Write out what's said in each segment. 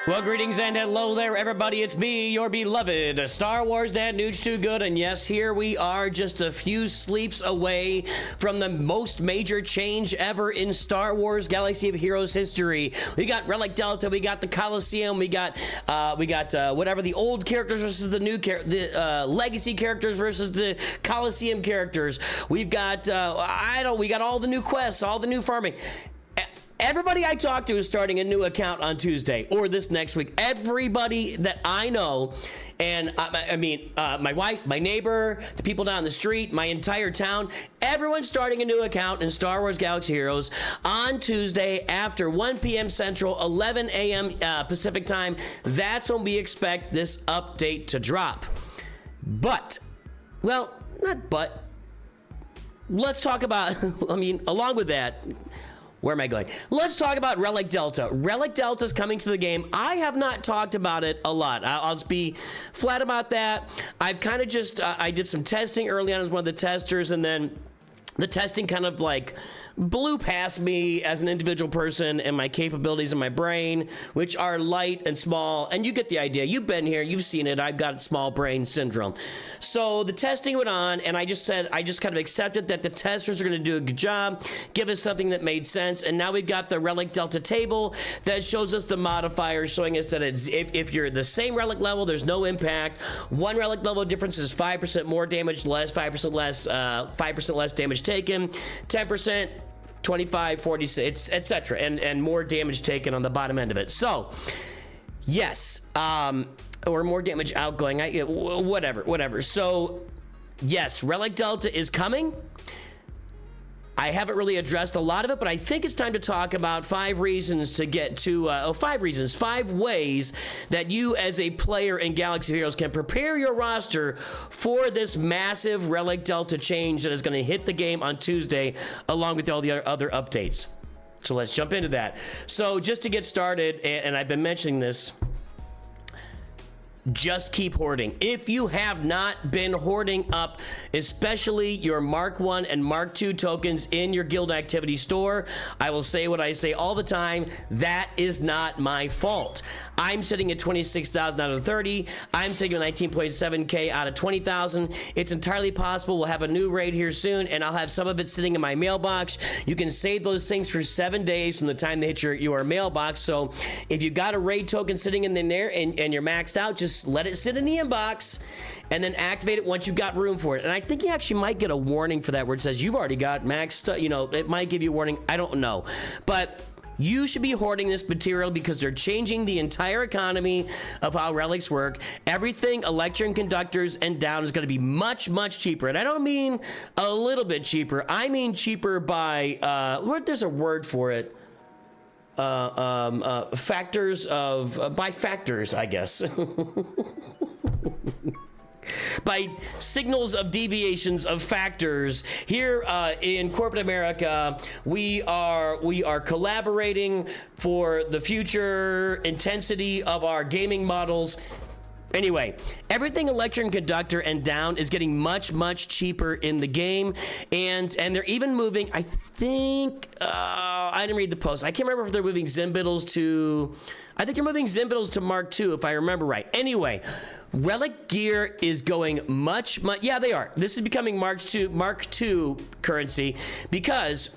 Well, greetings and hello there, everybody. It's me, your beloved Star Wars Dad, Nooch Too Good, and yes, here we are, just a few sleeps away from the most major change ever in Star Wars Galaxy of Heroes history. We got Relic Delta, we got the Coliseum, we got whatever, the old characters versus the new legacy characters versus the Coliseum characters. We've got we got all the new quests, all the new farming. Everybody I talk to is starting a new account on Tuesday or this next week. Everybody that I know, and my wife, my neighbor, the people down the street, my entire town, everyone's starting a new account in Star Wars Galaxy Heroes on Tuesday after 1 p.m. Central, 11 a.m. Pacific time. That's when we expect this update to drop. But, well, not but. Let's talk about, along with that, where am I going? Let's talk about Relic Delta. Relic Delta is coming to the game. I have not talked about it a lot. I'll just be flat about that. I've kind of just, I did some testing early on as one of the testers, and then the testing kind of like blew past me as an individual person and my capabilities in my brain, which are light and small, and you get the idea. You've been here, you've seen it. I've got small brain syndrome. So the testing went on, and I just kind of accepted that the testers are going to do a good job, give us something that made sense, and now we've got the Relic Delta table that shows us the modifiers, showing us that it's, if you're the same relic level, there's no impact. One relic level difference is 5% more damage, 5% less damage taken, 10%, 25, 46, etc., and more damage taken on the bottom end of it. So, yes, or more damage outgoing, whatever. So, yes, Relic Delta is coming. I haven't really addressed a lot of it, but I think it's time to talk about 5 reasons to get to, 5 ways that you as a player in Galaxy of Heroes can prepare your roster for this massive Relic Delta change that is going to hit the game on Tuesday, along with all the other updates. So let's jump into that. So just to get started, and I've been mentioning this, just keep hoarding. If you have not been hoarding up, especially your Mark 1 and Mark 2 tokens in your guild activity store, I will say what I say all the time, that is not my fault. I'm sitting at 26,000 out of 30. I'm sitting at 19.7k out of 20,000. It's entirely possible we'll have a new raid here soon, and I'll have some of it sitting in my mailbox. You can save those things for 7 days from the time they hit your mailbox. So if you've got a raid token sitting in there and you're maxed out, just let it sit in the inbox and then activate it once you've got room for it. And I think you actually might get a warning for that where it says you've already got maxed, it might give you a warning. I don't know. But you should be hoarding this material because they're changing the entire economy of how relics work. Everything electron conductors and down is going to be much, much cheaper. And I don't mean a little bit cheaper. I mean cheaper by, there's a word for it. By factors, I guess. By signals of deviations of factors. Here in corporate America, we are collaborating for the future intensity of our gaming models. Anyway, everything electron conductor and down is getting much, much cheaper in the game, and they're even moving, I think, I didn't read the post. I can't remember if they're moving Zimbittles to, I think you're moving Zimbittles to Mark II, if I remember right. Anyway, Relic gear is going much, yeah, they are. This is becoming Mark II currency because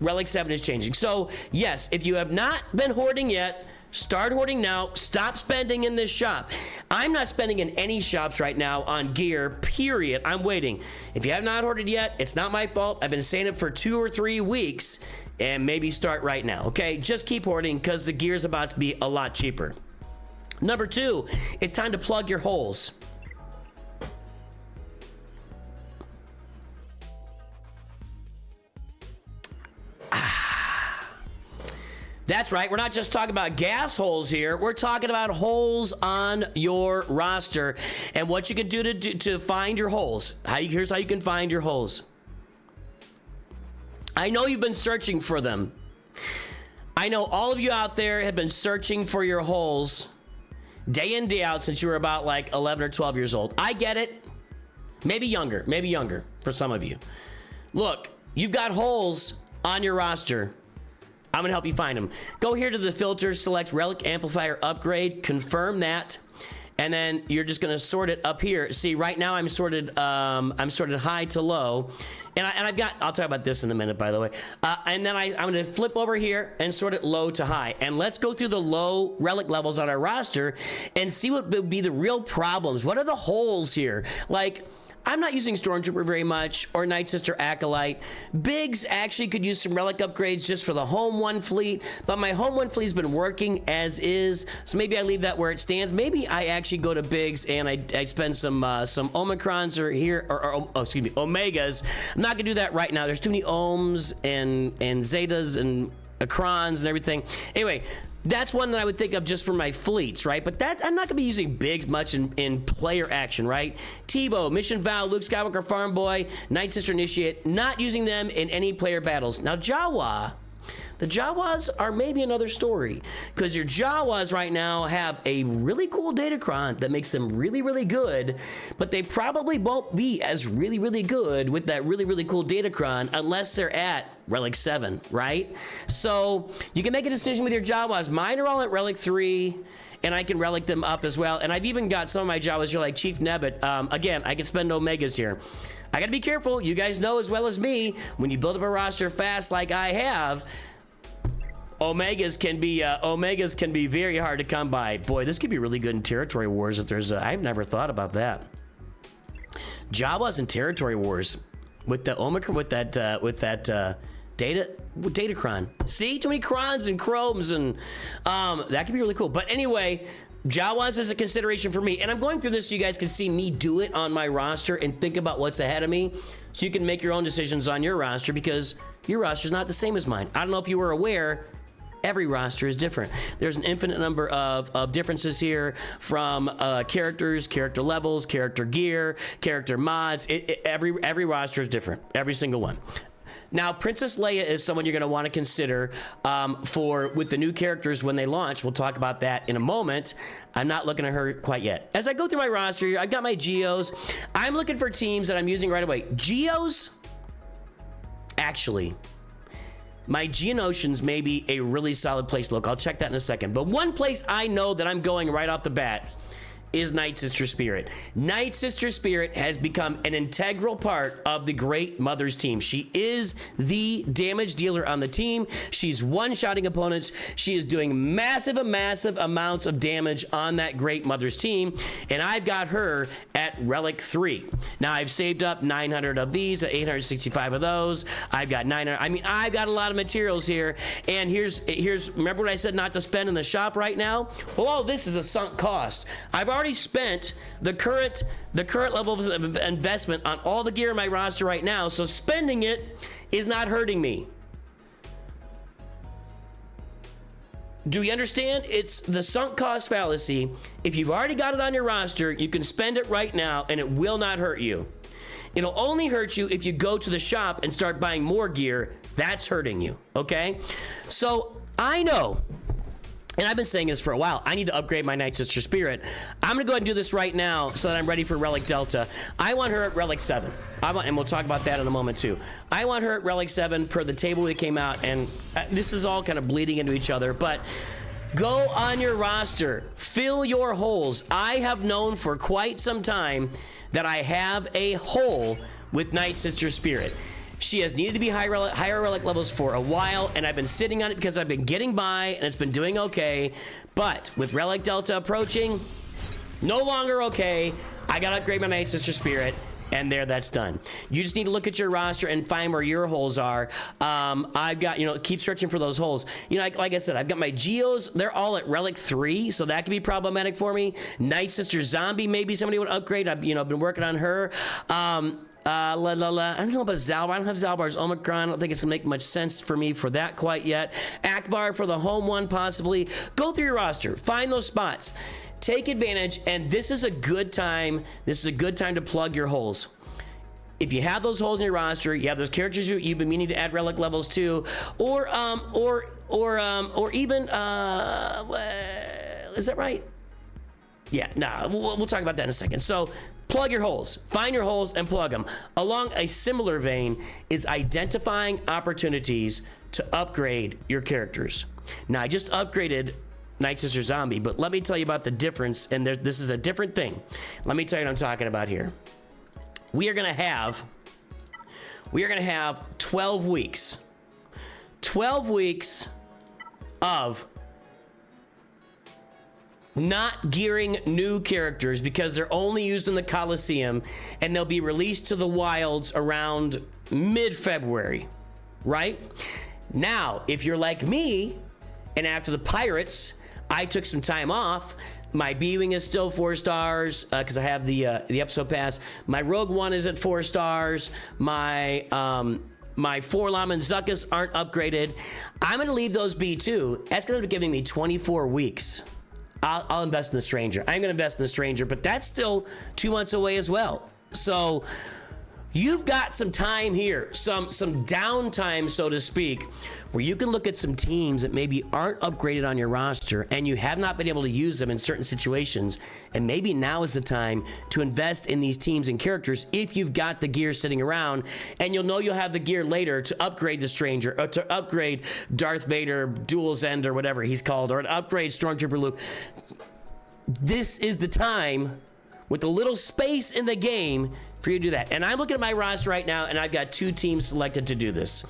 Relic 7 is changing. So, yes, if you have not been hoarding yet, start hoarding now. Stop spending in this shop. I'm not spending in any shops right now on gear, period. I'm waiting. If you have not hoarded yet, it's not my fault. I've been saying it for 2 or 3 weeks, and maybe start right now, okay? Just keep hoarding because the gear is about to be a lot cheaper. Number 2, it's time to plug your holes. That's right, we're not just talking about gas holes here, we're talking about holes on your roster and what you can do to find your holes. Here's how you can find your holes. I know you've been searching for them. I know all of you out there have been searching for your holes day in, day out since you were about like 11 or 12 years old. I get it. Maybe younger for some of you. Look, you've got holes on your roster. I'm gonna help you find them. Go here to the filter, select Relic Amplifier Upgrade, confirm that, and then you're just gonna sort it up here. See, right now I'm sorted high to low, and I've got, I'll talk about this in a minute, by the way. And then I'm gonna flip over here and sort it low to high. And let's go through the low relic levels on our roster and see what would be the real problems. What are the holes here? Like, I'm not using Stormtrooper very much, or Night Sister Acolyte. Biggs actually could use some relic upgrades just for the home one fleet, but my home one fleet's been working as is, so maybe I leave that where it stands. Maybe I actually go to Biggs and I spend some Omicrons or here, or excuse me, Omegas. I'm not gonna do that right now. There's too many Ohms and Zetas and Acrons and everything. Anyway, that's one that I would think of just for my fleets, right? But that I'm not gonna be using Biggs much in player action, right? Tebow, Mission Vow, Luke Skywalker, Farm Boy, Night Sister Initiate, not using them in any player battles. Now Jawa, the Jawas are maybe another story, because your Jawas right now have a really cool Datacron that makes them really, really good, but they probably won't be as really, really good with that really, really cool Datacron unless they're at Relic 7, right? So you can make a decision with your Jawas. Mine are all at Relic 3, and I can relic them up as well. And I've even got some of my Jawas here, like Chief Nebbit. Again, I can spend Omegas here. I gotta be careful. You guys know as well as me, when you build up a roster fast like I have, Omegas can be very hard to come by. Boy, this could be really good in Territory Wars if there's I've never thought about that. Jawas in Territory Wars with the Omicron, with that Datacron. See, too many Crons and Chromes, and that could be really cool. But anyway, Jawas is a consideration for me, and I'm going through this so you guys can see me do it on my roster and think about what's ahead of me, so you can make your own decisions on your roster, because your roster is not the same as mine. I don't know if you were aware, every roster is different. There's an infinite number of differences here, from characters, character levels, character gear, character mods. Every roster is different, every single one. Now, Princess Leia is someone you're going to want to consider with the new characters when they launch. We'll talk about that in a moment. I'm not looking at her quite yet. As I go through my roster here, I've got my Geos. I'm looking for teams that I'm using right away. Geos, actually, my Geonosians may be a really solid place to look. I'll check that in a second. But one place I know that I'm going right off the bat is Night Sister Spirit. Night Sister Spirit has become an integral part of the Great Mother's team. She is the damage dealer on the team. She's one-shotting opponents. She is doing massive amounts of damage on that Great Mother's team, and I've got her at Relic 3. Now, I've saved up 900 of these, 865 of those. I've got 900. I mean, I've got a lot of materials here, and here's remember what I said not to spend in the shop right now? Well, all this is a sunk cost. I've already spent the current levels of investment on all the gear in my roster right now, so spending it is not hurting me. Do we understand? It's the sunk cost fallacy. If you've already got it on your roster, you can spend it right now and it will not hurt you. It'll only hurt you if you go to the shop and start buying more gear. That's hurting you, okay? So I know, and I've been saying this for a while, I need to upgrade my Night Sister Spirit. I'm gonna go ahead and do this right now so that I'm ready for Relic Delta. I want her at Relic 7. And we'll talk about that in a moment too. I want her at Relic 7 per the table that came out, and this is all kind of bleeding into each other, but go on your roster, fill your holes. I have known for quite some time that I have a hole with Night Sister Spirit. She has needed to be higher relic levels for a while, and I've been sitting on it because I've been getting by, and it's been doing okay. But with Relic Delta approaching, no longer okay. I gotta upgrade my Night Sister Spirit, and that's done. You just need to look at your roster and find where your holes are. I've got, keep searching for those holes. Like I said, I've got my Geos. They're all at Relic 3, so that could be problematic for me. Night Sister Zombie, maybe somebody would upgrade. I've been working on her. I don't know about Zalbar. I don't have Zalbar's Omicron. I don't think it's gonna make much sense for me for that quite yet. Akbar for the home one, possibly. Go through your roster, find those spots, take advantage, and this is a good time. This is a good time to plug your holes. If you have those holes in your roster, you have those characters you've been meaning to add relic levels to, or even is that right? Yeah, we'll talk about that in a second. So plug your holes, find your holes and plug them. Along a similar vein is identifying opportunities to upgrade your characters. Now, I just upgraded Night Sister Zombie, but let me tell you about the difference, and this is a different thing. Let me tell you what I'm talking about here. We are gonna have 12 weeks. 12 weeks of not gearing new characters because they're only used in the Coliseum, and they'll be released to the wilds around mid-February, right? Now, if you're like me, and after the Pirates, I took some time off. My B-Wing is still 4 stars because I have the episode pass. My Rogue One is at 4 stars. My 4-Lam and Zuckuss aren't upgraded. I'm gonna leave those be too. That's gonna be giving me 24 weeks. I'll invest in the Stranger. I'm gonna invest in the Stranger, but that's still 2 months away as well. So you've got some time here, some downtime, so to speak, where you can look at some teams that maybe aren't upgraded on your roster and you have not been able to use them in certain situations. And maybe now is the time to invest in these teams and characters if you've got the gear sitting around, and you'll know you'll have the gear later to upgrade the Stranger, or to upgrade Darth Vader, Duel's End, or whatever he's called, or to upgrade Stormtrooper Luke. This is the time, with a little space in the game, for you to do that. And I'm looking at my roster right now, and I've got 2 teams selected to do this.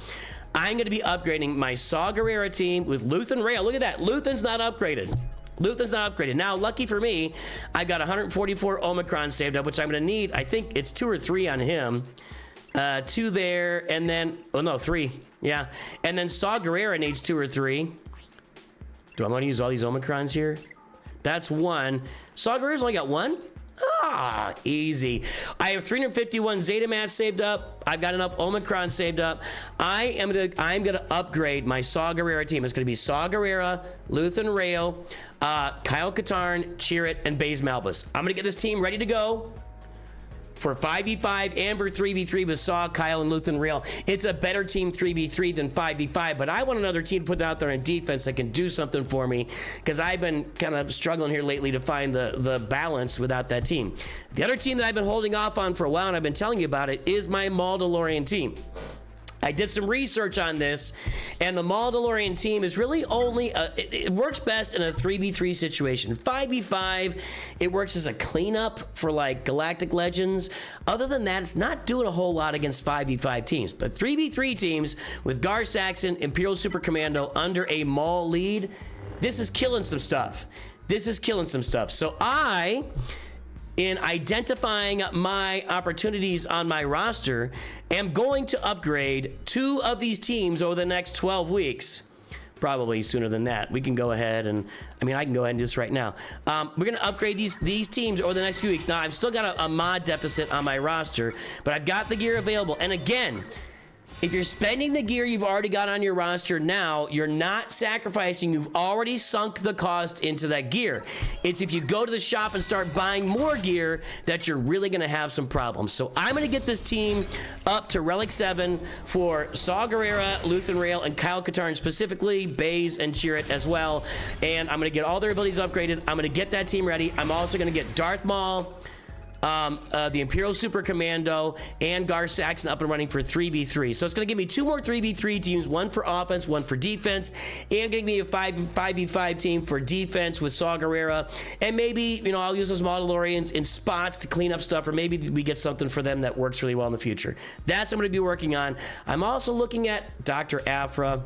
I'm going to be upgrading my Saw Gerrera team with Luthen Rail. Look at that. Luthen's not upgraded. Luthen's not upgraded. Now, lucky for me, I've got 144 Omicron saved up, which I'm going to need. I think it's 2 or 3 on him. 2 there, and then... Oh, no, 3. Yeah. And then Saw Gerrera needs 2 or 3. Do I want to use all these Omicrons here? That's 1. Saw Gerrera's only got 1? Ah, easy. I have 351 Zeta Mats saved up. I've got enough Omicron saved up. I'm gonna upgrade my Saw Gerrera team. It's gonna be Saw Gerrera, Luthen Rail, Kyle Katarn, Chirrut, and Baze Malbus. I'm gonna get this team ready to go for 5v5 and for 3v3 with Saw, Kyle, and Luthen Rail. It's a better team 3v3 than 5v5, but I want another team to put out there in defense that can do something for me, because I've been kind of struggling here lately to find the balance without that team. The other team that I've been holding off on for a while, and I've been telling you about it, is my Mandalorian team. I did some research on this, and the Mandalorian team is really only, it works best in a 3v3 situation. 5v5, it works as a cleanup for like Galactic Legends. Other than that, it's not doing a whole lot against 5v5 teams. But 3v3 teams with Gar Saxon, Imperial Super Commando under a Maul lead, this is killing some stuff. This is killing some stuff. So in identifying my opportunities on my roster, am going to upgrade 2 of these teams over the next 12 weeks. Probably sooner than that. We can go ahead and, I can go ahead and do this right now. We're gonna upgrade these teams over the next few weeks. Now, I've still got a mod deficit on my roster, but I've got the gear available. And again, if you're spending the gear you've already got on your roster now, you're not sacrificing. You've already sunk the cost into that gear. It's if you go to the shop and start buying more gear that you're really going to have some problems. So I'm going to get this team up to Relic 7 for Saw Gerrera, Luthen Rail, and Kyle Katarn specifically, Baze and Chirrut as well. And I'm going to get all their abilities upgraded. I'm going to get that team ready. I'm also going to get Darth Maul, the Imperial Super Commando, and Gar Saxon up and running for 3v3. So it's going to give me 2 more 3v3 teams, 1 for offense, 1 for defense, and going to give me a 5v5 team for defense with Saw Gerrera. And maybe, I'll use those Mandalorians in spots to clean up stuff, or maybe we get something for them that works really well in the future. That's what I'm going to be working on. I'm also looking at Dr. Aphra.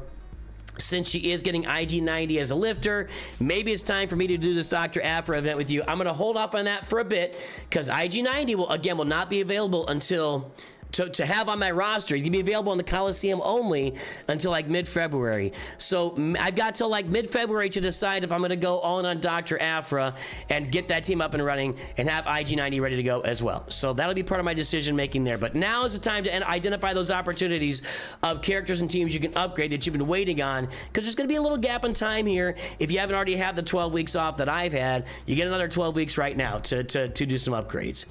Since she is getting IG-90 as a lifter, maybe it's time for me to do this Dr. Aphra event with you. I'm going to hold off on that for a bit, because IG-90 will not be available until to have on my roster. He's gonna be available in the Coliseum only until like mid-February. So I've got till like mid-February to decide if I'm gonna go all in on Dr. Aphra and get that team up and running and have IG-90 ready to go as well. So that'll be part of my decision making there. But now is the time to identify those opportunities of characters and teams you can upgrade that you've been waiting on, because there's gonna be a little gap in time here. If you haven't already had the 12 weeks off that I've had, you get another 12 weeks right now to do some upgrades.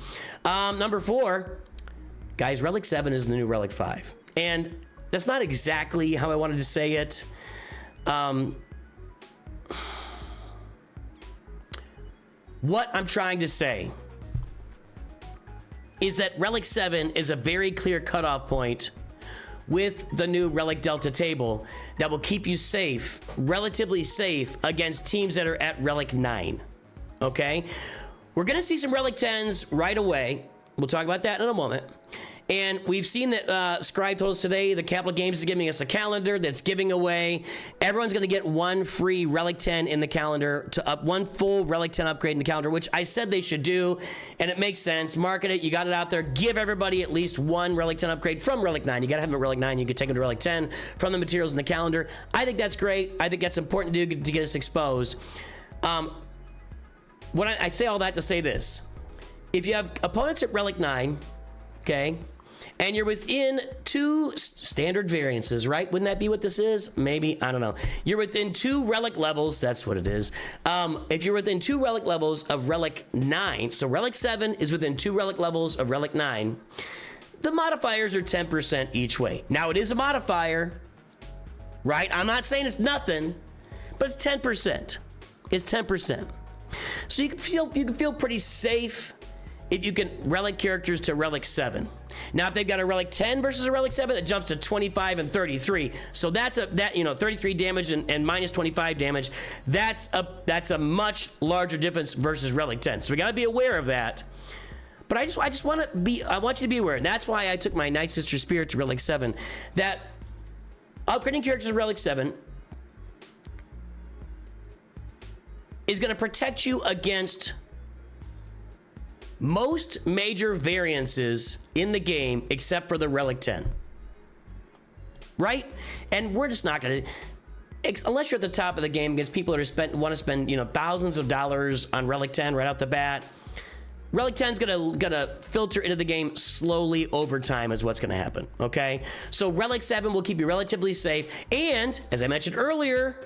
Number 4, guys, Relic 7 is the new Relic 5. And that's not exactly how I wanted to say it. What I'm trying to say is that Relic 7 is a very clear cutoff point with the new Relic Delta table that will keep you safe, relatively safe, against teams that are at Relic 9, okay? We're gonna see some Relic 10s right away. We'll talk about that in a moment. And we've seen that Scribe told us today the Capital Games is giving us a calendar that's giving away. Everyone's going to get one free Relic 10 in the calendar, one full Relic 10 upgrade in the calendar, which I said they should do, and it makes sense. Market it. You got it out there. Give everybody at least one Relic 10 upgrade from Relic 9. You got to have them at Relic 9. You can take them to Relic 10 from the materials in the calendar. I think that's great. I think that's important to do to get us exposed. When I say all that to say this, if you have opponents at Relic 9, okay, and you're within 2 standard variances, right? Wouldn't that be what this is? Maybe, I don't know. You're within 2 relic levels, that's what it is. If you're within 2 relic levels of Relic 9, so Relic 7 is within 2 relic levels of Relic 9, the modifiers are 10% each way. Now, it is a modifier, right? I'm not saying it's nothing, but it's 10%. It's 10%. So you can feel pretty safe if you can relic characters to Relic 7. Now, if they've got a Relic 10 versus a Relic 7, that jumps to 25 and 33. So that's 33 damage and minus 25 damage. That's a much larger difference versus Relic 10. So we got to be aware of that. But I want you to be aware, and that's why I took my Night Sister Spirit to Relic 7. That upgrading characters to Relic 7 is going to protect you against most major variances in the game except for the Relic 10, right? And we're just not gonna, unless you're at the top of the game against people that want to spend thousands of dollars on Relic 10 right out the bat. Relic 10's gonna filter into the game slowly over time is what's gonna happen, okay? So Relic 7 will keep you relatively safe, and as I mentioned earlier,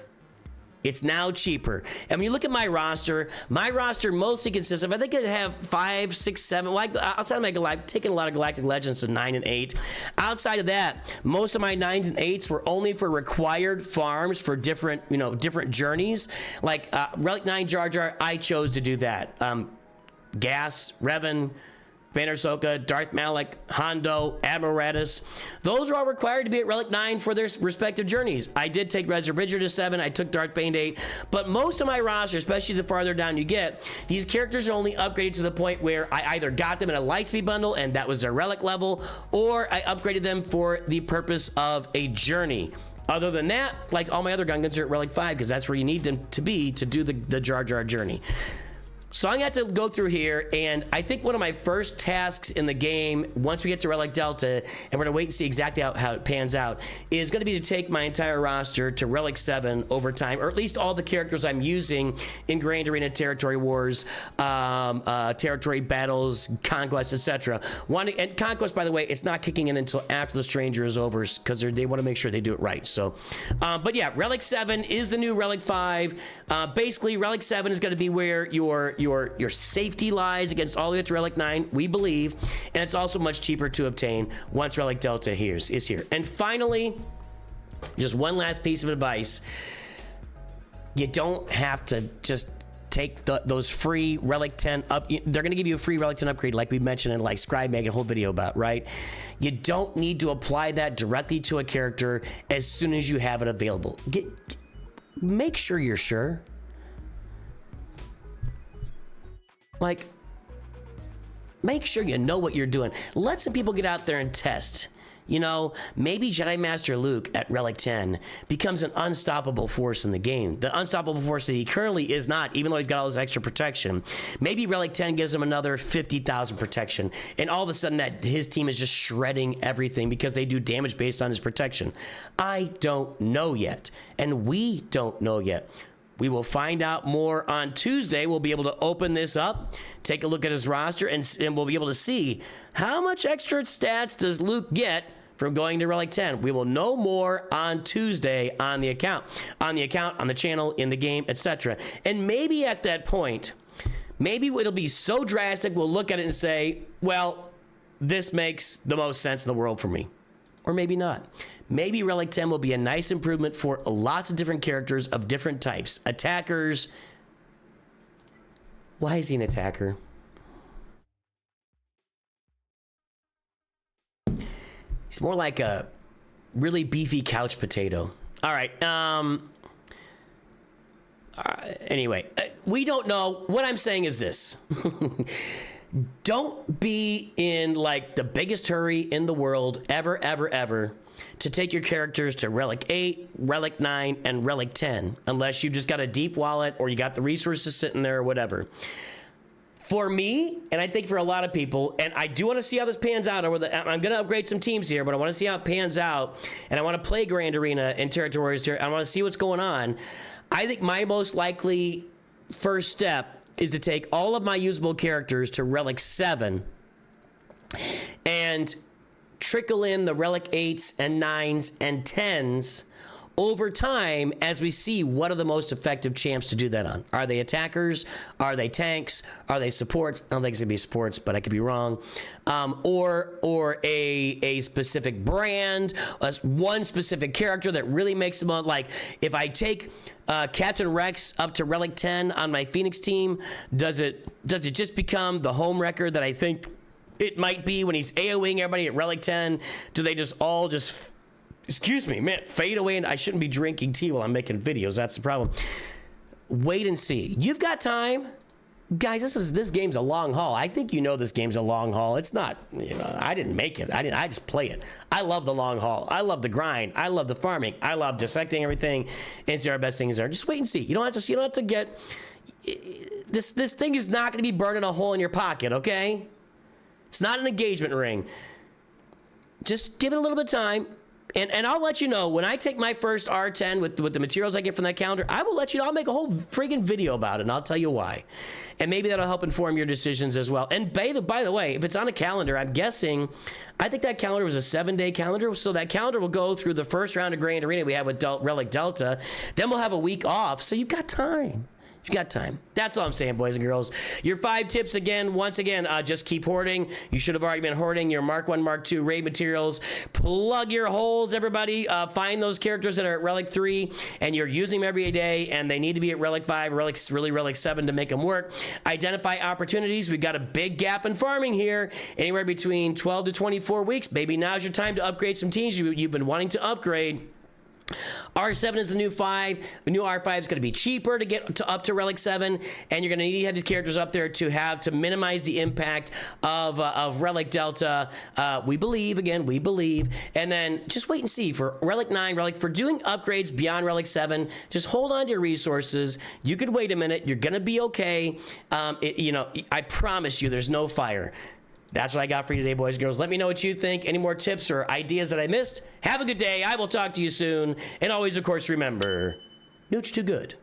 it's now cheaper. And when you look at my roster mostly consists of, I think I have 5, 6, 7, well, outside of my Galactic, taking a lot of Galactic Legends to 9 and 8. Outside of that, most of my 9s and 8s were only for required farms for different journeys. Like Relic 9 Jar Jar, I chose to do that. Gas, Revan, Banner Ahsoka, Darth Malak, Hondo, Admiral Raddus. Those are all required to be at Relic 9 for their respective journeys. I did take Rezra Bridger to 7. I took Darth Bane to 8. But most of my roster, especially the farther down you get, these characters are only upgraded to the point where I either got them in a Lightspeed bundle, and that was their Relic level, or I upgraded them for the purpose of a journey. Other than that, like all my other Gungans are at Relic 5, because that's where you need them to be to do the Jar Jar journey. So I'm going to have to go through here, and I think one of my first tasks in the game, once we get to Relic Delta, and we're going to wait and see exactly how it pans out, is going to be to take my entire roster to Relic 7 over time, or at least all the characters I'm using in Grand Arena Territory Wars, Territory Battles, Conquest, etc. And Conquest, by the way, it's not kicking in until after the Stranger is over, because they want to make sure they do it right. So, but yeah, Relic 7 is the new Relic 5. Basically, Relic 7 is going to be where your safety lies against all the way up to Relic 9, we believe, and it's also much cheaper to obtain once Relic Delta is here. And finally, just one last piece of advice. You don't have to just take those free Relic 10 up. They're going to give you a free Relic 10 upgrade, like we mentioned, and like Scribe made a whole video about, right? You don't need to apply that directly to a character as soon as you have it available. Make sure you're sure. Like, make sure you know what you're doing. Let some people get out there and test. Maybe Jedi Master Luke at Relic 10 becomes an unstoppable force in the game. The unstoppable force that he currently is not, even though he's got all this extra protection. Maybe Relic 10 gives him another 50,000 protection, and all of a sudden that his team is just shredding everything because they do damage based on his protection. I don't know yet, and we don't know yet. We will find out more on Tuesday. We'll be able to open this up, take a look at his roster, and we'll be able to see how much extra stats does Luke get from going to Relic 10. We will know more on Tuesday on the account, on the channel, in the game, etc. And maybe at that point, maybe it'll be so drastic, we'll look at it and say, well, this makes the most sense in the world for me. Or maybe not. Maybe Relic 10 will be a nice improvement for lots of different characters of different types. Attackers. Why is he an attacker? He's more like a really beefy couch potato. All right. Anyway, we don't know. What I'm saying is this. Don't be in like the biggest hurry in the world ever, ever, ever to take your characters to Relic 8, Relic 9, and Relic 10, unless you just got a deep wallet or you got the resources sitting there or whatever. For me, and I think for a lot of people, and I do want to see how this pans out. I'm going to upgrade some teams here, but I want to see how it pans out, and I want to play Grand Arena and Territories here. I want to see what's going on. I think my most likely first step is to take all of my usable characters to Relic 7 and trickle in the Relic 8s and 9s and 10s over time as we see what are the most effective champs to do that on. Are they attackers? Are they tanks? Are they supports? I don't think it's gonna be supports, but I could be wrong. Or a specific brand, one specific character that really makes them like, if I take Captain Rex up to Relic 10 on my Phoenix team, does it just become the home record that I think it might be when he's AoEing everybody at Relic 10? Do they just all excuse me, man, fade away? And I shouldn't be drinking tea while I'm making videos. That's the problem. Wait and see. You've got time. Guys, this game's a long haul. I think you know this game's a long haul. It's not, I didn't make it. I just play it. I love the long haul. I love the grind. I love the farming. I love dissecting everything and see our best things are. Just wait and see. You don't have to get this thing is not going to be burning a hole in your pocket, okay? It's not an engagement ring. Just give it a little bit of time. And I'll let you know when I take my first R10 with the materials I get from that calendar. I will let you know. I'll make a whole friggin' video about it, and I'll tell you why. And maybe that'll help inform your decisions as well. And by the way, if it's on a calendar, I'm guessing, I think that calendar was a 7-day calendar. So that calendar will go through the first round of Grand Arena we have with Relic Delta. Then we'll have a week off. So you've got time. You got time. That's all I'm saying, boys and girls. Your 5 tips again, once again, just keep hoarding. You should have already been hoarding your Mark 1, Mark 2 raid materials. Plug your holes, everybody. Find those characters that are at Relic 3 and you're using them every day and they need to be at Relic 5, Relic 7 to make them work. Identify opportunities. We've got a big gap in farming here, anywhere between 12 to 24 weeks. Maybe now's your time to upgrade some teams you've been wanting to upgrade. R7 is the new 5. The new R5 is going to be cheaper to get up to Relic 7, and you're going to need to have these characters up there to minimize the impact of Relic Delta. We believe, and then just wait and see for Relic 9, for doing upgrades beyond Relic 7. Just hold on to your resources. You could wait a minute. You're going to be okay. I promise you, there's no fire. That's what I got for you today, boys and girls. Let me know what you think. Any more tips or ideas that I missed? Have a good day. I will talk to you soon. And always, of course, remember, Nooch too good.